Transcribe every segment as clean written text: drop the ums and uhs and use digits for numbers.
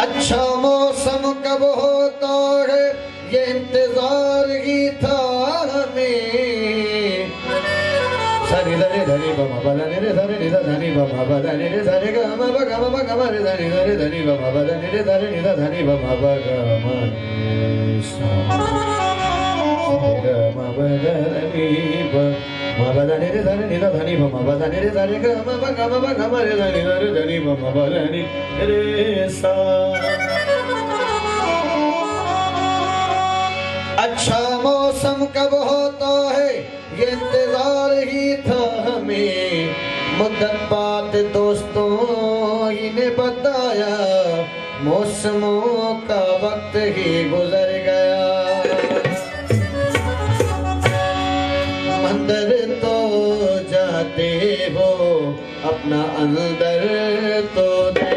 अच्छा मौसम कब होता है ये इंतजार ही था हमें। सनी धरे धनी बम बदा रे धरे रे धनी बम बदा रे धरे ग म ब ग म ग म रे धनी धरे धनी बम बदा रे धरे रे धनी बम ब ग म सा ग म ब ग रे ब म बदा रे धरे रे धनी बम बदा रे धरे ग म ब ग म रे धनी धरे धनी बम बदा रे सा। अच्छा मौसम कब होता है ये इंतजार ही था हमें। मुद्दत बाद दोस्तों ही ने बताया मौसमों का वक्त ही गुजर गया। मंदिर तो जाते हो अपना अंदर तो दे।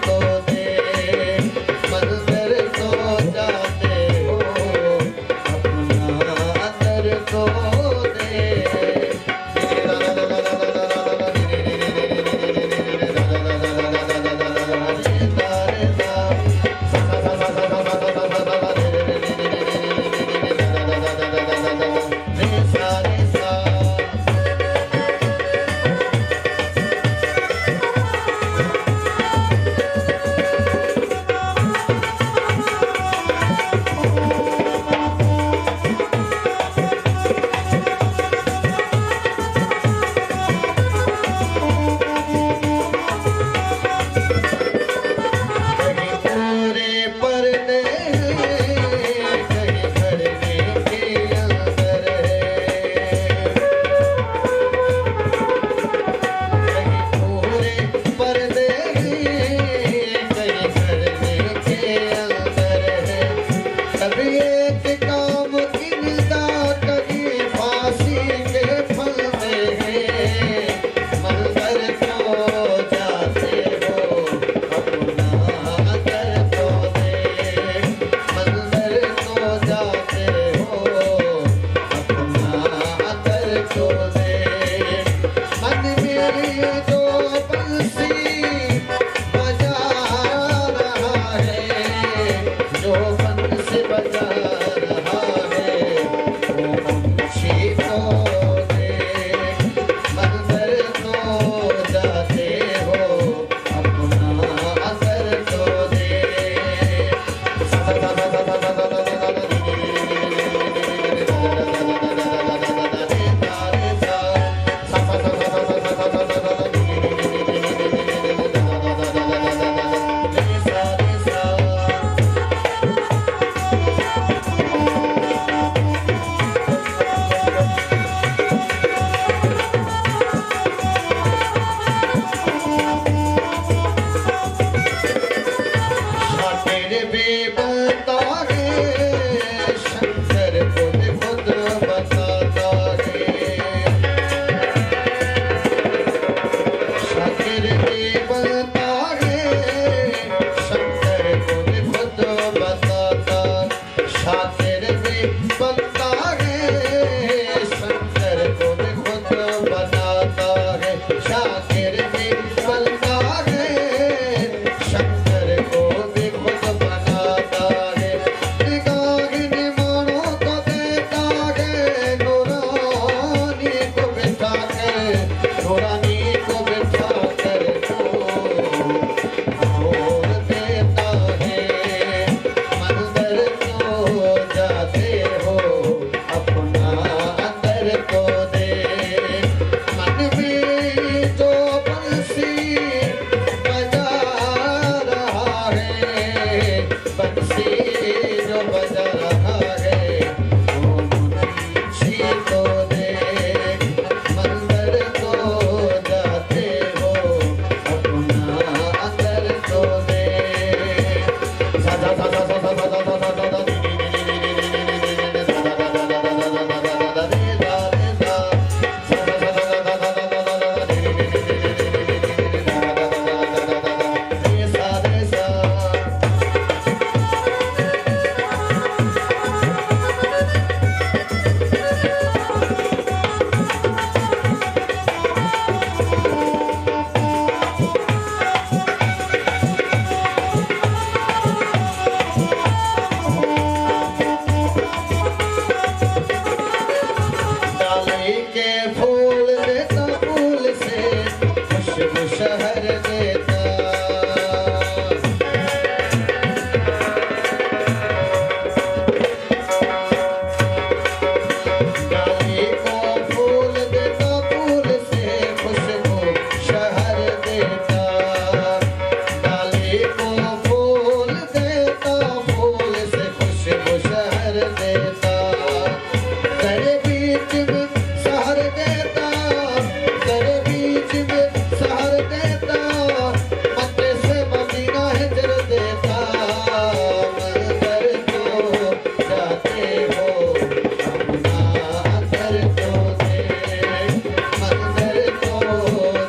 तो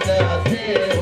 जाते